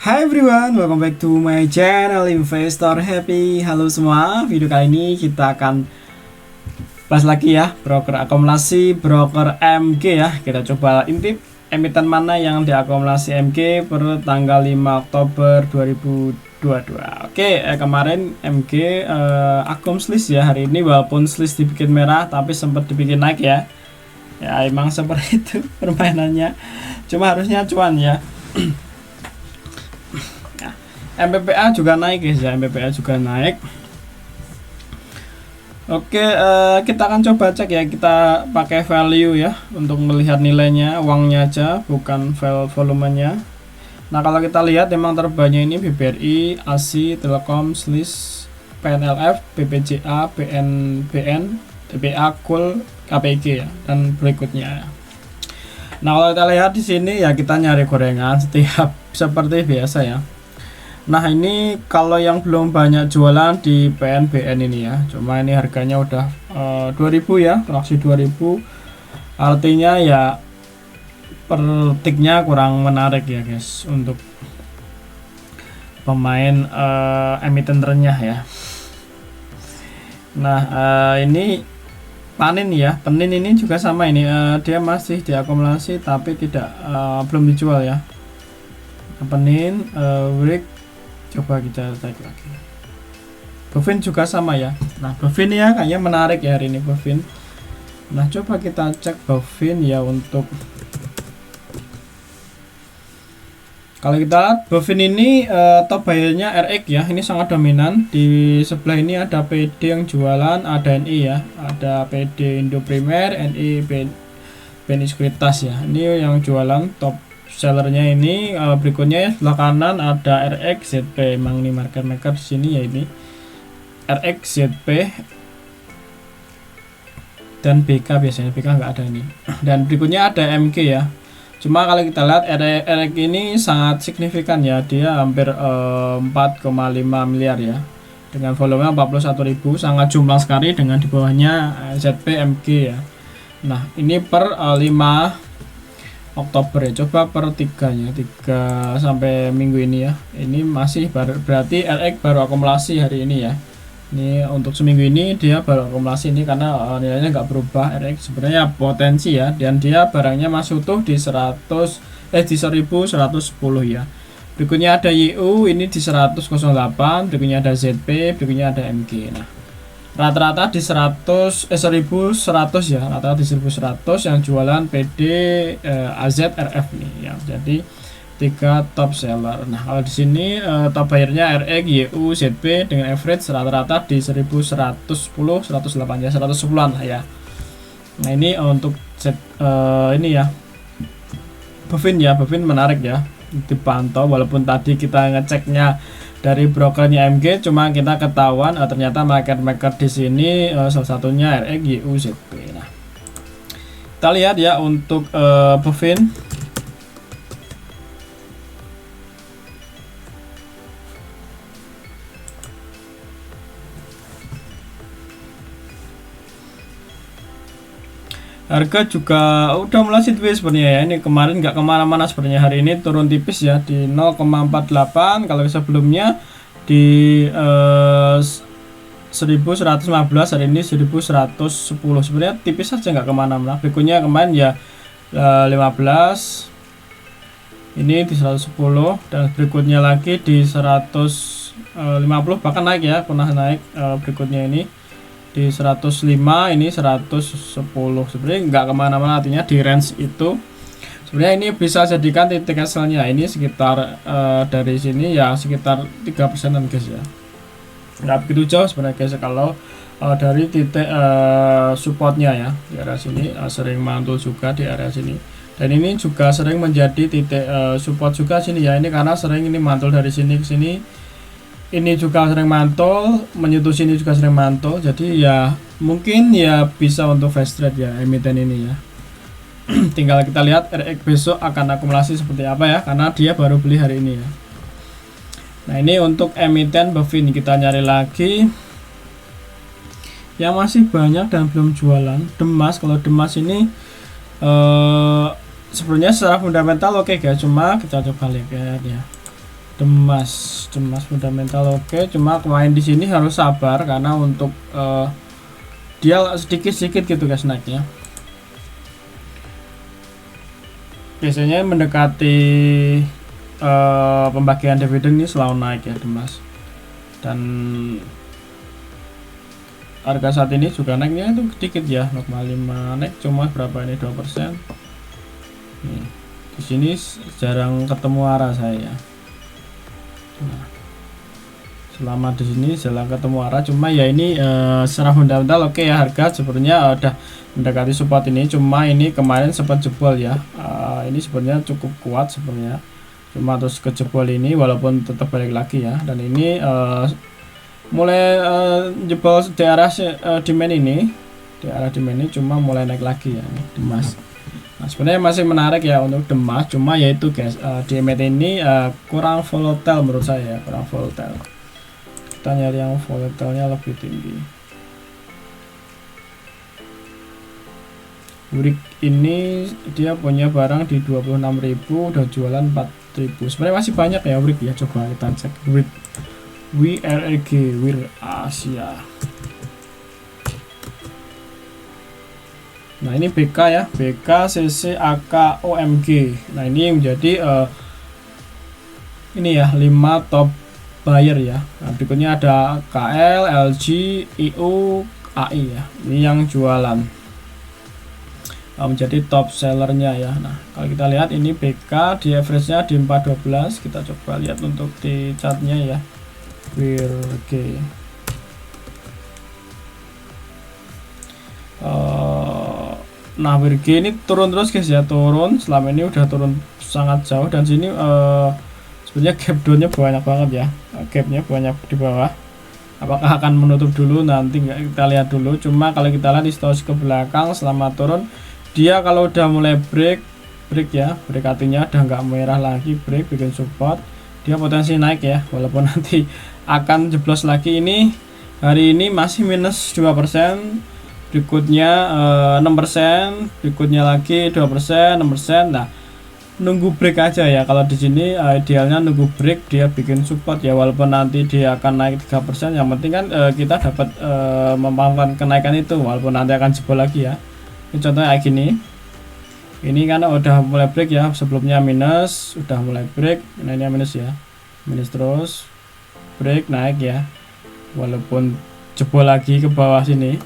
Hi everyone, welcome back to my channel Investor Happy. Halo semua, video kali ini kita akan bahas lagi ya broker akumulasi broker MG ya. Kita coba intip emiten mana yang diakumulasi MG per tanggal 5 Oktober 2022. Oke, kemarin MG akum slis ya hari ini, walaupun slis dibikin merah tapi sempat dibikin naik ya. Ya emang seperti itu permainannya. Cuma harusnya cuan ya. MPPA juga naik guys ya, MPPA juga naik. Oke, kita akan coba cek ya, kita pakai value ya untuk melihat nilainya, uangnya aja, bukan volumenya. Nah kalau kita lihat memang terbanyak ini BBRI, ASI, Telkom, SLIS, PNLF, BPJA, BNBN, TBA, KUL, KPG ya, dan berikutnya. Nah kalau kita lihat di sini ya, kita nyari gorengan setiap seperti biasa ya. Nah ini kalau yang belum banyak jualan di PNBN ini ya, cuma ini harganya udah 2000 ya, fraksi 2000, artinya ya per tiknya kurang menarik ya guys untuk pemain emiten terenyah ya. Nah ini panin ya, penin ini juga sama ini, dia masih diakumulasi tapi tidak belum dijual ya. Penin break, coba kita cek lagi. Bovin juga sama ya. Nah Bovin ya kayaknya menarik ya hari ini Bovin. Nah coba kita cek Bovin ya, untuk kalau kita lihat Bovin ini top buyer-nya RX ya, ini sangat dominan. Di sebelah ini ada PD yang jualan, ada NI ya, ada PD Indo Primer, NI BNI Sekuritas ya. Ini yang jualan top sellernya ini. Berikutnya ya sebelah kanan ada RX ZP, emang ini market maker di sini ya, ini RX ZP dan BK, biasanya BK nggak ada ini. Dan berikutnya ada MG ya, cuma kalau kita lihat RX ini sangat signifikan ya, dia hampir 4,5 miliar ya, dengan volume 41.000, sangat jumlah sekali dengan di bawahnya ZP MG ya. Nah ini per 5 Oktober ya, coba per 3 nya, 3 sampai minggu ini ya, ini masih berarti RX baru akumulasi hari ini ya. Ini untuk seminggu ini dia baru akumulasi ini karena nilainya nggak berubah. RX sebenarnya potensi ya, dan dia barangnya masih utuh di 1110 ya. Berikutnya ada YU ini di 100.08, berikutnya ada ZP, berikutnya ada MG. Nah rata-rata di 1100 ya, rata-rata di 1100 yang jualan PD, AZ, RF nih ya. Jadi 3 top seller. Nah kalau di sini top buyernya RX, YU, ZP dengan average rata-rata di 1110, 108 ya, 110-an lah ya. Nah ini untuk ini ya Bovin ya, Bovin menarik ya dipantau, walaupun tadi kita ngeceknya dari brokernya MG, cuma kita ketahuan ternyata market maker di sini salah satunya RX, YU, ZP. Nah kita lihat ya untuk Bovin. Harga juga udah mulai sideways sebenarnya ya, ini kemarin nggak kemana-mana sebenarnya, hari ini turun tipis ya di 0,48, kalau sebelumnya di 1115, hari ini 1110, sebenarnya tipis saja nggak kemana-mana. Berikutnya kemarin ya 15, ini di 110, dan berikutnya lagi di 150, bahkan naik ya, pernah naik. Berikutnya ini di 105, ini 110, sebenarnya nggak kemana-mana, artinya di range itu sebenarnya ini bisa jadikan titik hasilnya. Ini sekitar dari sini ya sekitar 3%an guys ya, nggak begitu jauh sebenarnya guys kalau dari titik supportnya ya. Di area sini sering mantul juga di area sini, dan ini juga sering menjadi titik support juga sini ya, ini karena sering ini mantul dari sini ke sini. Ini juga sering mantul, menyentuh sini juga sering mantul. Jadi ya mungkin ya bisa untuk fast trade ya emiten ini ya. Tinggal kita lihat RX besok akan akumulasi seperti apa ya, karena dia baru beli hari ini ya. Nah ini untuk emiten Bovin, kita nyari lagi yang masih banyak dan belum jualan. Demas, kalau Demas ini sebenarnya secara fundamental oke guys, cuma kita coba lihat ya. Demas fundamental oke, cuma main di sini harus sabar karena untuk dia sedikit gitu guys naiknya. Biasanya mendekati pembagian dividen ini selalu naik ya Demas. Dan harga saat ini juga naiknya itu sedikit ya, 0,5 naik cuma berapa ini 2%. Nih, di sini jarang ketemu arah saya. Nah, selama di sini jarang ketemu arah, cuma ya ini secara fundamental oke ya, harga sebenarnya udah mendekati support ini, cuma ini kemarin sempat jebol ya. Ini sebenarnya cukup kuat sebenarnya, cuma terus kejebol ini walaupun tetap balik lagi ya. Dan ini mulai jebol di arah demand ini, cuma mulai naik lagi ya ini Demas. Nah, sebenarnya masih menarik ya untuk Demas, cuma yaitu guys di MACD ini kurang volatile menurut saya, kurang volatile. Kita nyari yang volatilenya lebih tinggi. WRIG ini dia punya barang di 26.000, udah jualan 4.000. Sebenarnya masih banyak ya WRIG ya, coba kita cek WRIG. WRG Asia. Nah ini BK ya, BK CC AK OMG. Nah ini menjadi ini ya 5 top buyer ya. Nah, berikutnya ada KL, LG, IU, AI ya. Ini yang jualan, menjadi top sellernya ya. Nah kalau kita lihat ini BK di average-nya di 412. Kita coba lihat untuk di chartnya ya. WRG. Nah WRG ini turun terus guys ya, turun selama ini udah turun sangat jauh, dan sini sebenarnya gap downnya banyak banget ya, gapnya banyak di bawah. Apakah akan menutup dulu, nanti kita lihat dulu. Cuma kalau kita lihat historis ke belakang selama turun, dia kalau udah mulai break ya, break artinya udah nggak merah lagi, break bikin support, dia potensi naik ya, walaupun nanti akan jeblos lagi. Ini hari ini masih minus 2%, berikutnya 6%, berikutnya lagi 2%, 6%. Nah nunggu break aja ya, kalau di sini idealnya nunggu break, dia bikin support ya, walaupun nanti dia akan naik 3%, yang penting kan kita dapat memanfaatkan kenaikan itu, walaupun nanti akan jebol lagi ya. Ini contohnya kayak gini, ini karena udah mulai break ya, sebelumnya minus, udah mulai break. Nah ini minus ya, minus terus break naik ya, walaupun jebol lagi ke bawah sini.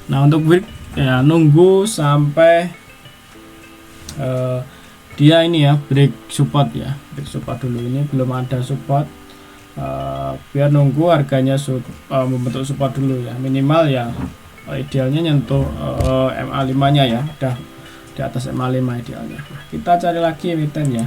Nah untuk break ya nunggu sampai dia ini ya break support ya, break support dulu. Ini belum ada support, biar nunggu harganya membentuk support dulu ya, minimal ya idealnya nyentuh MA5 nya ya, udah di atas MA5 idealnya. Nah, kita cari lagi emiten ya.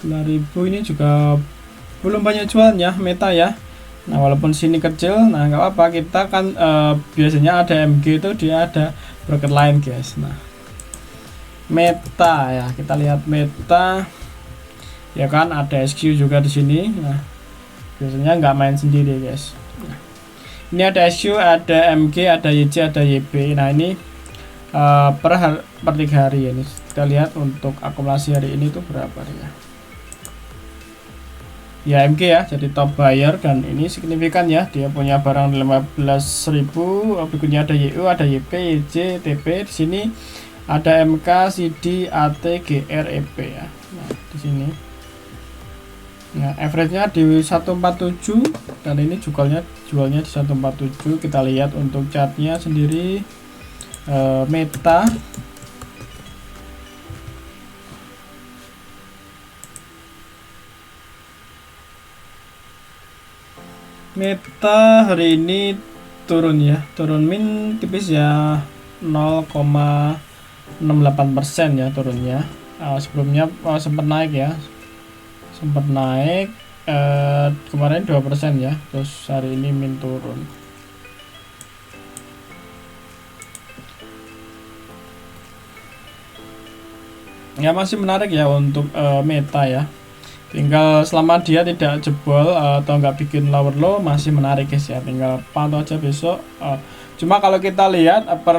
$9.000 ini juga belum banyak jualnya Meta ya. Nah walaupun sini kecil, nah nggak apa-apa, kita kan biasanya ada MG itu dia ada broker lain guys. Nah Meta ya, kita lihat Meta ya kan, ada SQ juga di sini. Nah biasanya nggak main sendiri guys. Nah, ini ada SQ, ada MG, ada YC, ada YB. Nah ini per 3 hari ini kita lihat untuk akumulasi hari ini tuh berapa ya. Ya MG ya jadi top buyer, dan ini signifikan ya, dia punya barang 15.000. Berikutnya ada YU, ada YP, YJ, TP. Di sini ada MK, CD, AT, GR, EP ya. Nah di sini nah average-nya di 147, dan ini jualnya di 147. Kita lihat untuk chartnya sendiri. Meta hari ini turun ya, turun min tipis ya, 0,68% ya turunnya. Sebelumnya sempat naik ya, sempat naik kemarin 2% ya, terus hari ini min turun. Ya masih menarik ya untuk Meta ya. Tinggal selama dia tidak jebol atau nggak bikin lower low, masih menarik guys ya. Tinggal pantau aja besok. Cuma kalau kita lihat per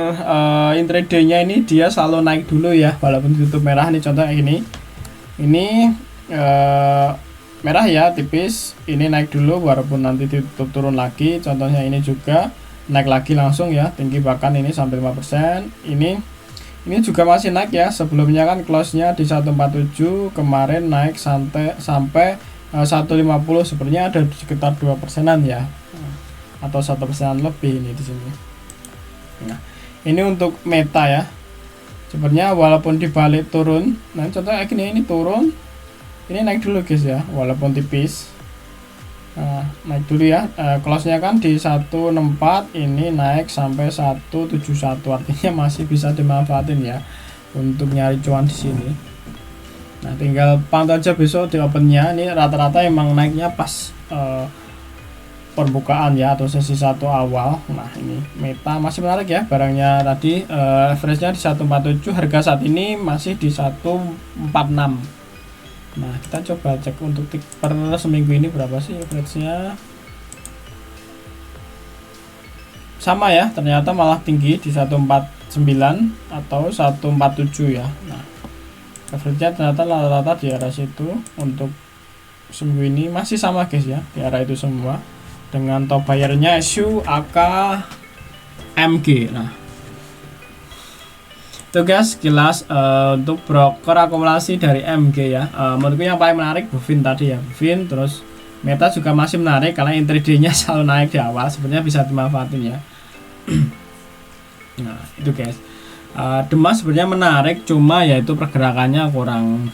intraday-nya ini dia selalu naik dulu ya, walaupun ditutup merah nih, contoh kayak gini. Ini merah ya tipis, ini naik dulu walaupun nanti ditutup turun lagi. Contohnya ini juga naik lagi langsung ya, tinggi bahkan ini sampai 5%. Ini juga masih naik ya, sebelumnya kan close-nya di 147, kemarin naik sampai 150, sebenarnya ada sekitar 2%-an ya, atau 1%-an lebih ini di sini. Nah, ini untuk Meta ya. Sebenarnya walaupun dibalik turun, nah contohnya ini turun, ini naik dulu guys ya, walaupun tipis. Nah, naik dulu ya, close-nya kan di 164, ini naik sampai 171, artinya masih bisa dimanfaatin ya untuk nyari cuan di sini. Nah, tinggal pantau aja besok di opennya. Ini rata-rata emang naiknya pas permukaan ya, atau sesi 1 awal. Nah, ini Meta masih menarik ya, barangnya tadi average-nya di 147, harga saat ini masih di 146. Nah, kita coba cek untuk per seminggu ini berapa sih average-nya. Sama ya, ternyata malah tinggi di 149 atau 147 ya. Nah, average-nya ternyata rata-rata di arah situ. Untuk seminggu ini masih sama guys ya, di arah itu semua. Dengan top buyer-nya SU, AK, MG. Nah, itu guys kilas untuk broker akumulasi dari MG ya. Menurutku yang paling menarik Bufin tadi ya, Bufin. Terus Meta juga masih menarik karena intraday-nya selalu naik di awal, sebenarnya bisa dimanfaatin ya. Nah itu guys, Demas sebenarnya menarik, cuma ya itu pergerakannya kurang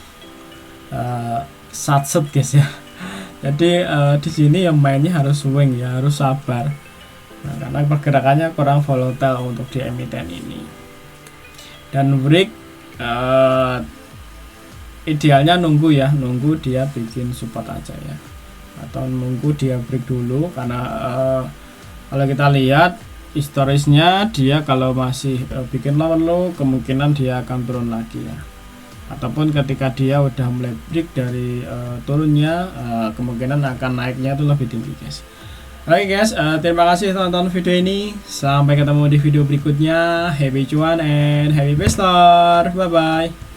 satset guys ya. Jadi di sini yang mainnya harus swing ya, harus sabar. Nah, karena pergerakannya kurang volatile untuk di emiten ini. Dan break idealnya nunggu ya, nunggu dia bikin support aja ya, atau nunggu dia break dulu. Karena kalau kita lihat historisnya, dia kalau masih bikin lower low, kemungkinan dia akan turun lagi ya, ataupun ketika dia udah mulai break dari turunnya, kemungkinan akan naiknya itu lebih tinggi guys. Oke guys, terima kasih tonton video ini. Sampai ketemu di video berikutnya. Happy cuan and happy investor. Bye bye.